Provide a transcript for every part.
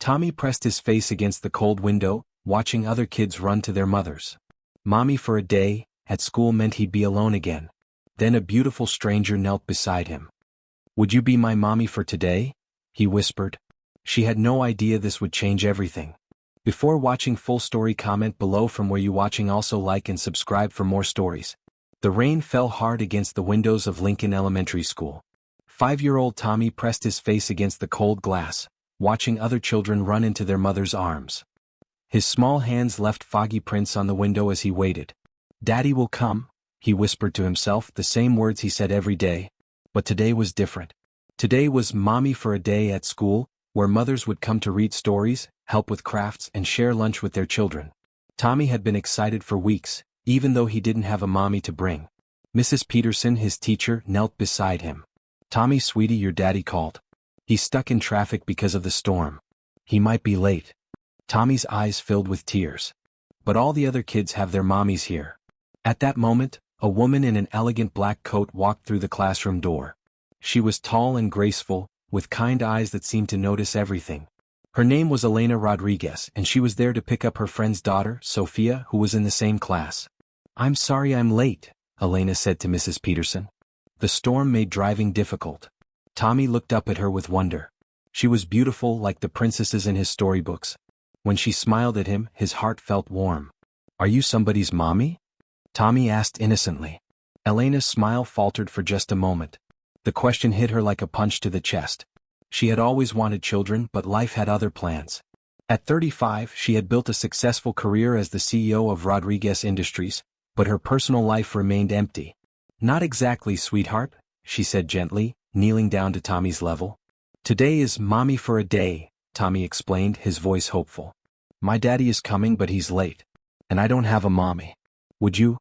Tommy pressed his face against the cold window, watching other kids run to their mothers. Mommy for a day at school meant he'd be alone again. Then a beautiful stranger knelt beside him. "Would you be my mommy for today?" he whispered. She had no idea this would change everything. Before watching full story, comment below from where you watching. Also like and subscribe for more stories. The rain fell hard against the windows of Lincoln Elementary School. 5-year-old Tommy pressed his face against the cold glass, watching other children run into their mother's arms. His small hands left foggy prints on the window as he waited. "Daddy will come," he whispered to himself, the same words he said every day. But today was different. Today was Mommy for a day at school, where mothers would come to read stories, help with crafts, and share lunch with their children. Tommy had been excited for weeks, even though he didn't have a mommy to bring. Mrs. Peterson, his teacher, knelt beside him. "Tommy, sweetie, your daddy called. He's stuck in traffic because of the storm. He might be late." Tommy's eyes filled with tears. "But all the other kids have their mommies here." At that moment, a woman in an elegant black coat walked through the classroom door. She was tall and graceful, with kind eyes that seemed to notice everything. Her name was Elena Rodriguez, and she was there to pick up her friend's daughter, Sophia, who was in the same class. "I'm sorry I'm late," Elena said to Mrs. Peterson. The storm made driving difficult. Tommy looked up at her with wonder. She was beautiful like the princesses in his storybooks. When she smiled at him, his heart felt warm. "Are you somebody's mommy?" Tommy asked innocently. Elena's smile faltered for just a moment. The question hit her like a punch to the chest. She had always wanted children, but life had other plans. At 35, she had built a successful career as the CEO of Rodriguez Industries, but her personal life remained empty. "Not exactly, sweetheart," she said gently, kneeling down to Tommy's level. "Today is Mommy for a day," Tommy explained, his voice hopeful. "My daddy is coming, but he's late. And I don't have a mommy. Would you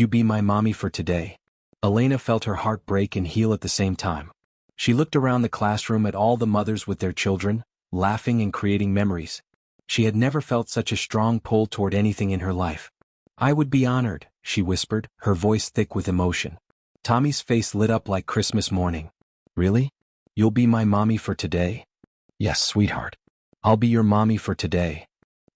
be my mommy for today?" Elena felt her heart break and heal at the same time. She looked around the classroom at all the mothers with their children, laughing and creating memories. She had never felt such a strong pull toward anything in her life. "I would be honored," she whispered, her voice thick with emotion. Tommy's face lit up like Christmas morning. "Really? You'll be my mommy for today?" "Yes, sweetheart. I'll be your mommy for today."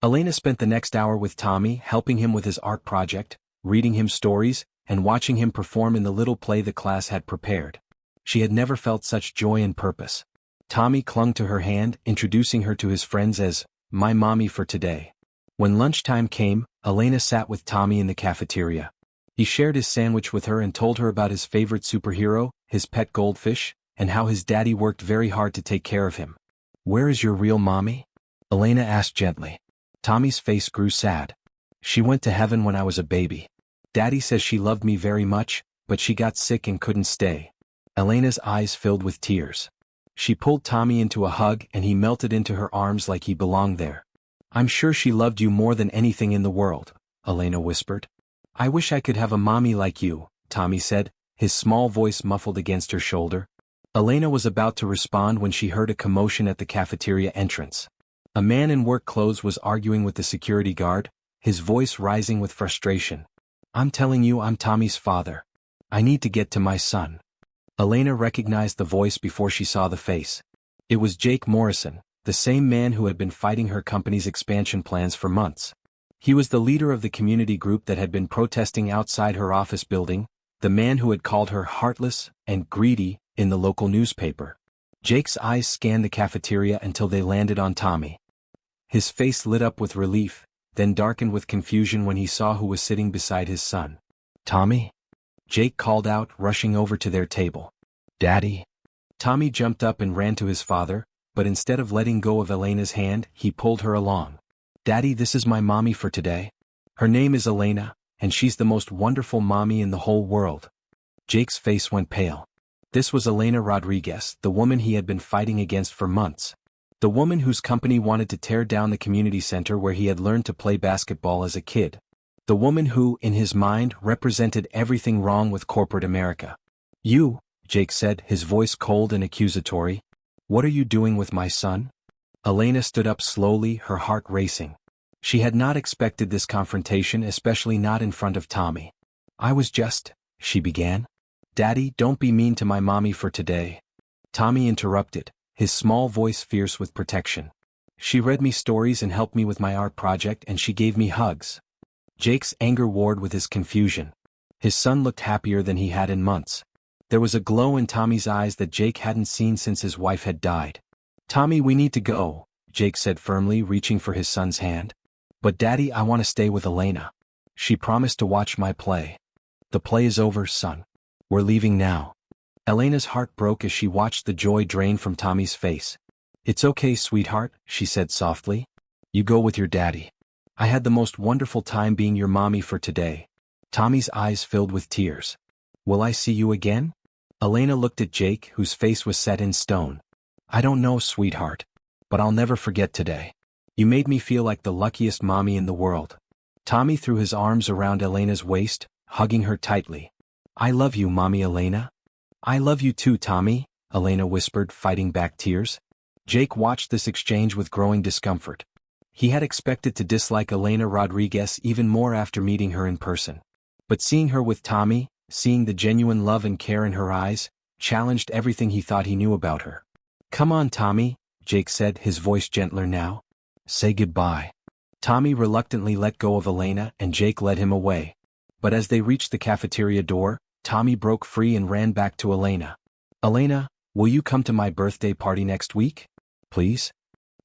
Elena spent the next hour with Tommy, helping him with his art project, reading him stories, and watching him perform in the little play the class had prepared. She had never felt such joy and purpose. Tommy clung to her hand, introducing her to his friends as "my mommy for today." When lunchtime came, Elena sat with Tommy in the cafeteria. He shared his sandwich with her and told her about his favorite superhero, his pet goldfish, and how his daddy worked very hard to take care of him. "Where is your real mommy?" Elena asked gently. Tommy's face grew sad. "She went to heaven when I was a baby. Daddy says she loved me very much, but she got sick and couldn't stay." Elena's eyes filled with tears. She pulled Tommy into a hug and he melted into her arms like he belonged there. "I'm sure she loved you more than anything in the world," Elena whispered. "I wish I could have a mommy like you," Tommy said, his small voice muffled against her shoulder. Elena was about to respond when she heard a commotion at the cafeteria entrance. A man in work clothes was arguing with the security guard, his voice rising with frustration. "I'm telling you, I'm Tommy's father. I need to get to my son." Elena recognized the voice before she saw the face. It was Jake Morrison, the same man who had been fighting her company's expansion plans for months. He was the leader of the community group that had been protesting outside her office building, the man who had called her heartless and greedy in the local newspaper. Jake's eyes scanned the cafeteria until they landed on Tommy. His face lit up with relief, then darkened with confusion when he saw who was sitting beside his son. "Tommy?" Jake called out, rushing over to their table. "Daddy?" Tommy jumped up and ran to his father, but instead of letting go of Elena's hand, he pulled her along. "Daddy, this is my mommy for today. Her name is Elena, and she's the most wonderful mommy in the whole world." Jake's face went pale. This was Elena Rodriguez, the woman he had been fighting against for months. The woman whose company wanted to tear down the community center where he had learned to play basketball as a kid. The woman who, in his mind, represented everything wrong with corporate America. "You," Jake said, his voice cold and accusatory. "What are you doing with my son?" Elena stood up slowly, her heart racing. She had not expected this confrontation, especially not in front of Tommy. "I was just," she began. "Daddy, don't be mean to my mommy for today." Tommy interrupted, his small voice fierce with protection. She read me stories and helped me with my art project, and she gave me hugs. Jake's anger warred with his confusion. His son looked happier than he had in months. There was a glow in Tommy's eyes that Jake hadn't seen since his wife had died. "Tommy, we need to go," Jake said firmly, reaching for his son's hand. "But Daddy, I want to stay with Elena. She promised to watch my play." "The play is over, son. We're leaving now." Elena's heart broke as she watched the joy drain from Tommy's face. "It's okay, sweetheart," she said softly. "You go with your daddy. I had the most wonderful time being your mommy for today." Tommy's eyes filled with tears. "Will I see you again?" Elena looked at Jake, whose face was set in stone. "I don't know, sweetheart. But I'll never forget today. You made me feel like the luckiest mommy in the world." Tommy threw his arms around Elena's waist, hugging her tightly. "I love you, Mommy Elena." "I love you too, Tommy," Elena whispered, fighting back tears. Jake watched this exchange with growing discomfort. He had expected to dislike Elena Rodriguez even more after meeting her in person. But seeing her with Tommy, seeing the genuine love and care in her eyes, challenged everything he thought he knew about her. "Come on, Tommy," Jake said, his voice gentler now. "Say goodbye." Tommy reluctantly let go of Elena and Jake led him away. But as they reached the cafeteria door, Tommy broke free and ran back to Elena. "Elena, will you come to my birthday party next week? Please?"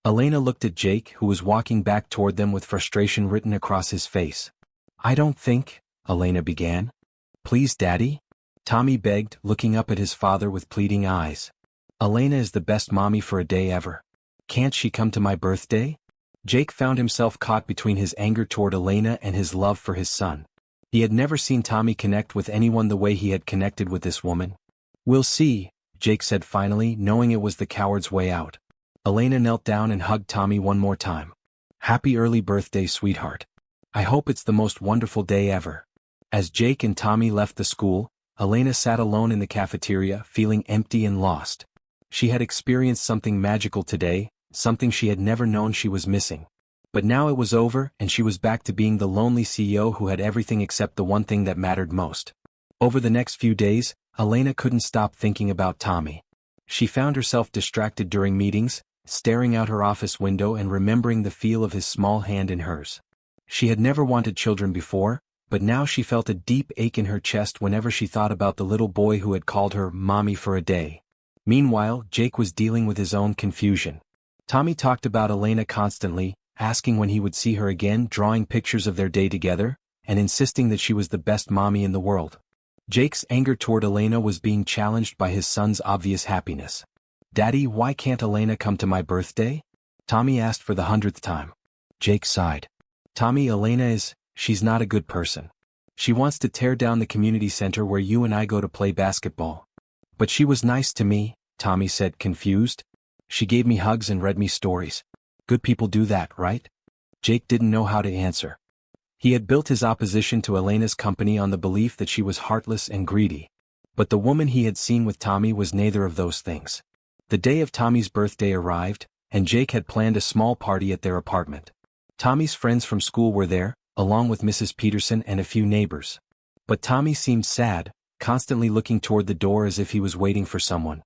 Elena looked at Jake, who was walking back toward them with frustration written across his face. "I don't think," Elena began. "Please, Daddy?" Tommy begged, looking up at his father with pleading eyes. "Elena is the best mommy for a day ever. Can't she come to my birthday?" Jake found himself caught between his anger toward Elena and his love for his son. He had never seen Tommy connect with anyone the way he had connected with this woman. "We'll see," Jake said finally, knowing it was the coward's way out. Elena knelt down and hugged Tommy one more time. "Happy early birthday, sweetheart. I hope it's the most wonderful day ever." As Jake and Tommy left the school, Elena sat alone in the cafeteria, feeling empty and lost. She had experienced something magical today, something she had never known she was missing. But now it was over, and she was back to being the lonely CEO who had everything except the one thing that mattered most. Over the next few days, Elena couldn't stop thinking about Tommy. She found herself distracted during meetings, staring out her office window and remembering the feel of his small hand in hers. She had never wanted children before, but now she felt a deep ache in her chest whenever she thought about the little boy who had called her Mommy for a day. Meanwhile, Jake was dealing with his own confusion. Tommy talked about Elena constantly, asking when he would see her again, drawing pictures of their day together, and insisting that she was the best mommy in the world. Jake's anger toward Elena was being challenged by his son's obvious happiness. "Daddy, why can't Elena come to my birthday?" Tommy asked for the 100th time. Jake sighed. "Tommy, she's not a good person. She wants to tear down the community center where you and I go to play basketball." "But she was nice to me," Tommy said, confused. "She gave me hugs and read me stories. Good people do that, right?" Jake didn't know how to answer. He had built his opposition to Elena's company on the belief that she was heartless and greedy. But the woman he had seen with Tommy was neither of those things. The day of Tommy's birthday arrived, and Jake had planned a small party at their apartment. Tommy's friends from school were there, along with Mrs. Peterson and a few neighbors. But Tommy seemed sad, constantly looking toward the door as if he was waiting for someone.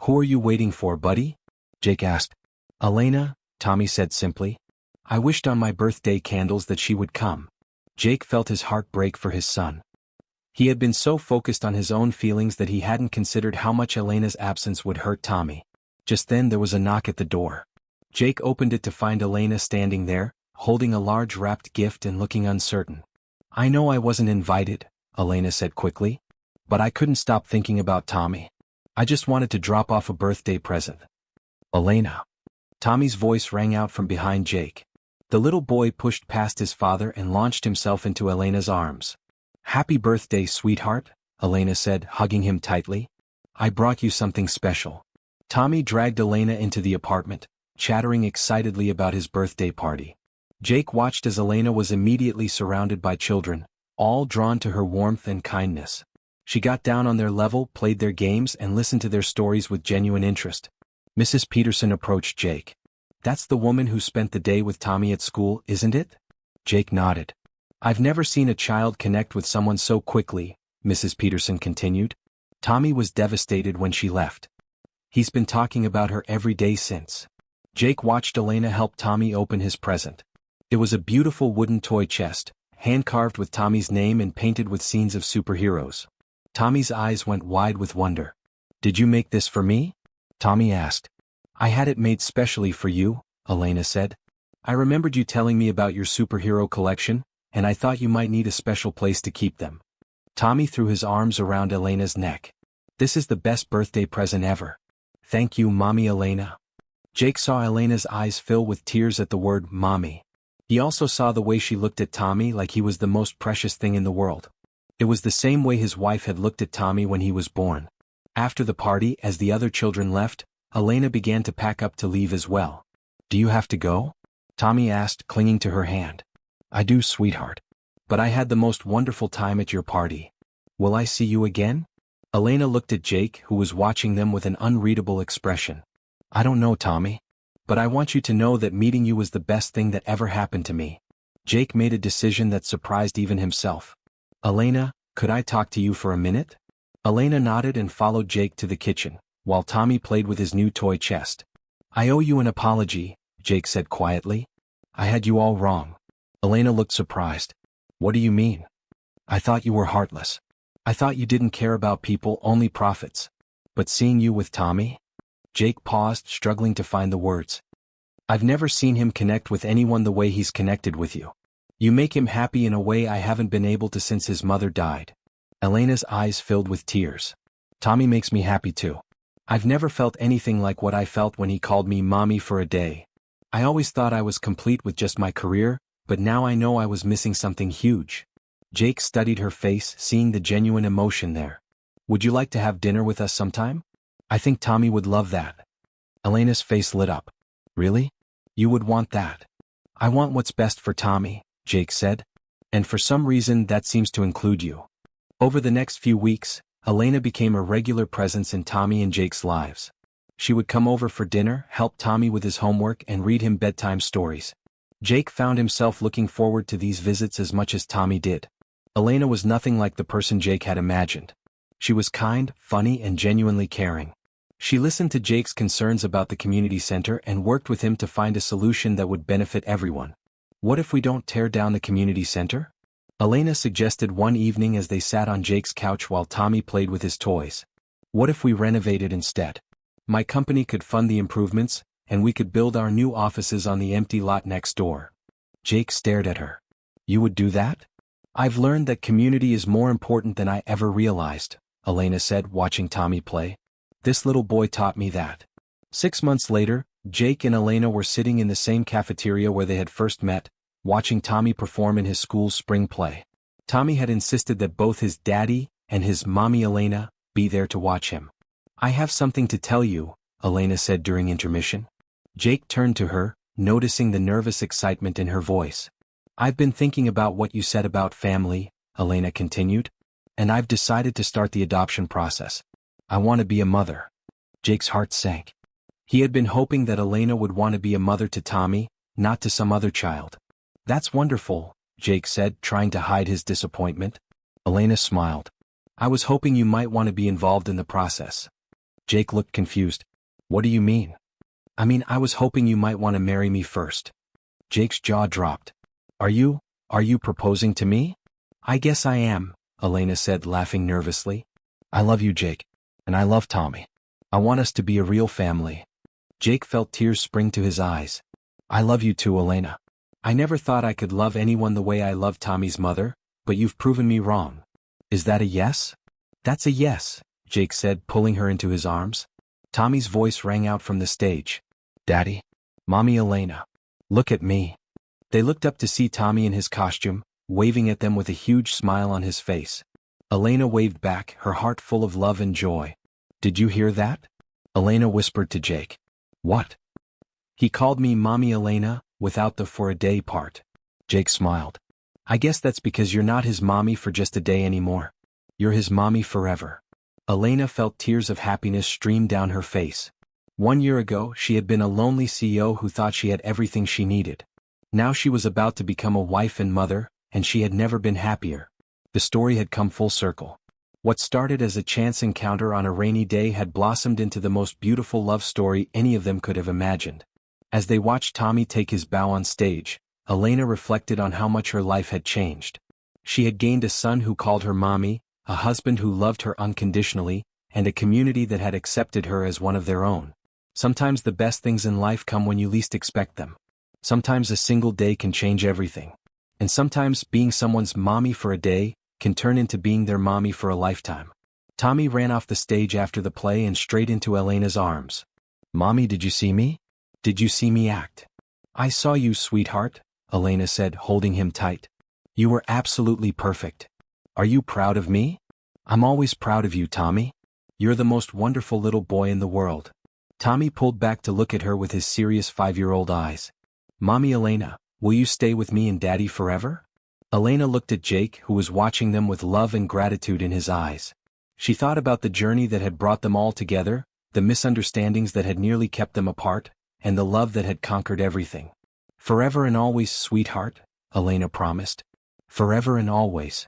"Who are you waiting for, buddy?" Jake asked. "Elena," Tommy said simply. "I wished on my birthday candles that she would come." Jake felt his heart break for his son. He had been so focused on his own feelings that he hadn't considered how much Elena's absence would hurt Tommy. Just then there was a knock at the door. Jake opened it to find Elena standing there, holding a large wrapped gift and looking uncertain. "I know I wasn't invited," Elena said quickly. "But I couldn't stop thinking about Tommy. I just wanted to drop off a birthday present." "Elena." Tommy's voice rang out from behind Jake. The little boy pushed past his father and launched himself into Elena's arms. "Happy birthday, sweetheart," Elena said, hugging him tightly. "I brought you something special." Tommy dragged Elena into the apartment, chattering excitedly about his birthday party. Jake watched as Elena was immediately surrounded by children, all drawn to her warmth and kindness. She got down on their level, played their games, and listened to their stories with genuine interest. Mrs. Peterson approached Jake. "That's the woman who spent the day with Tommy at school, isn't it?" Jake nodded. "I've never seen a child connect with someone so quickly," Mrs. Peterson continued. "Tommy was devastated when she left. He's been talking about her every day since." Jake watched Elena help Tommy open his present. It was a beautiful wooden toy chest, hand-carved with Tommy's name and painted with scenes of superheroes. Tommy's eyes went wide with wonder. "Did you make this for me?" Tommy asked. "I had it made specially for you," Elena said. "I remembered you telling me about your superhero collection, and I thought you might need a special place to keep them." Tommy threw his arms around Elena's neck. "This is the best birthday present ever. Thank you, Mommy Elena." Jake saw Elena's eyes fill with tears at the word mommy. He also saw the way she looked at Tommy like he was the most precious thing in the world. It was the same way his wife had looked at Tommy when he was born. After the party, as the other children left, Elena began to pack up to leave as well. "Do you have to go?" Tommy asked, clinging to her hand. "I do, sweetheart. But I had the most wonderful time at your party. Will I see you again?" Elena looked at Jake, who was watching them with an unreadable expression. "I don't know, Tommy. But I want you to know that meeting you was the best thing that ever happened to me." Jake made a decision that surprised even himself. "Elena, could I talk to you for a minute?" Elena nodded and followed Jake to the kitchen, while Tommy played with his new toy chest. "I owe you an apology," Jake said quietly. "I had you all wrong." Elena looked surprised. "What do you mean?" "I thought you were heartless. I thought you didn't care about people, only profits. But seeing you with Tommy?" Jake paused, struggling to find the words. "I've never seen him connect with anyone the way he's connected with you. You make him happy in a way I haven't been able to since his mother died." Elena's eyes filled with tears. "Tommy makes me happy too. I've never felt anything like what I felt when he called me mommy for a day. I always thought I was complete with just my career, but now I know I was missing something huge." Jake studied her face, seeing the genuine emotion there. "Would you like to have dinner with us sometime? I think Tommy would love that." Elena's face lit up. "Really? You would want that?" "I want what's best for Tommy," Jake said. "And for some reason that seems to include you." Over the next few weeks, Elena became a regular presence in Tommy and Jake's lives. She would come over for dinner, help Tommy with his homework, and read him bedtime stories. Jake found himself looking forward to these visits as much as Tommy did. Elena was nothing like the person Jake had imagined. She was kind, funny, and genuinely caring. She listened to Jake's concerns about the community center and worked with him to find a solution that would benefit everyone. "What if we don't tear down the community center?" Elena suggested one evening as they sat on Jake's couch while Tommy played with his toys. "What if we renovated instead? My company could fund the improvements, and we could build our new offices on the empty lot next door." Jake stared at her. "You would do that?" "I've learned that community is more important than I ever realized," Elena said, watching Tommy play. "This little boy taught me that." 6 months later, Jake and Elena were sitting in the same cafeteria where they had first met, watching Tommy perform in his school's spring play. Tommy had insisted that both his daddy and his mommy Elena be there to watch him. "I have something to tell you," Elena said during intermission. Jake turned to her, noticing the nervous excitement in her voice. "I've been thinking about what you said about family," Elena continued, "and I've decided to start the adoption process. I want to be a mother." Jake's heart sank. He had been hoping that Elena would want to be a mother to Tommy, not to some other child. "That's wonderful," Jake said, trying to hide his disappointment. Elena smiled. "I was hoping you might want to be involved in the process." Jake looked confused. "What do you mean?" "I mean, I was hoping you might want to marry me first." Jake's jaw dropped. Are you proposing to me?" "I guess I am," Elena said, laughing nervously. "I love you, Jake. And I love Tommy. I want us to be a real family." Jake felt tears spring to his eyes. "I love you too, Elena. I never thought I could love anyone the way I love Tommy's mother, but you've proven me wrong. Is that a yes?" "That's a yes," Jake said, pulling her into his arms. Tommy's voice rang out from the stage. "Daddy, Mommy Elena, look at me." They looked up to see Tommy in his costume, waving at them with a huge smile on his face. Elena waved back, her heart full of love and joy. "Did you hear that?" Elena whispered to Jake. "What?" "He called me Mommy Elena, without the for a day part." Jake smiled. "I guess that's because you're not his mommy for just a day anymore. You're his mommy forever." Elena felt tears of happiness stream down her face. 1 year ago, she had been a lonely CEO who thought she had everything she needed. Now she was about to become a wife and mother, and she had never been happier. The story had come full circle. What started as a chance encounter on a rainy day had blossomed into the most beautiful love story any of them could have imagined. As they watched Tommy take his bow on stage, Elena reflected on how much her life had changed. She had gained a son who called her mommy, a husband who loved her unconditionally, and a community that had accepted her as one of their own. Sometimes the best things in life come when you least expect them. Sometimes a single day can change everything. And sometimes being someone's mommy for a day can turn into being their mommy for a lifetime. Tommy ran off the stage after the play and straight into Elena's arms. "Mommy, did you see me? Did you see me act?" "I saw you, sweetheart," Elena said, holding him tight. "You were absolutely perfect. Are you proud of me?" "I'm always proud of you, Tommy. You're the most wonderful little boy in the world." Tommy pulled back to look at her with his serious 5-year-old eyes. "Mommy Elena, will you stay with me and Daddy forever?" Elena looked at Jake, who was watching them with love and gratitude in his eyes. She thought about the journey that had brought them all together, the misunderstandings that had nearly kept them apart, and the love that had conquered everything. "Forever and always, sweetheart," Elena promised. "Forever and always."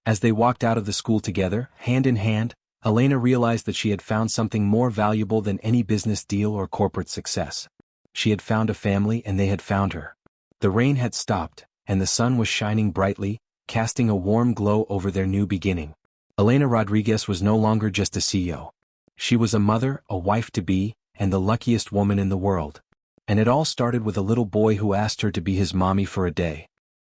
As they walked out of the school together, hand in hand, Elena realized that she had found something more valuable than any business deal or corporate success. She had found a family and they had found her. The rain had stopped, and the sun was shining brightly, casting a warm glow over their new beginning. Elena Rodriguez was no longer just a CEO. She was a mother, a wife-to-be, and the luckiest woman in the world. And it all started with a little boy who asked her to be his mommy for a day.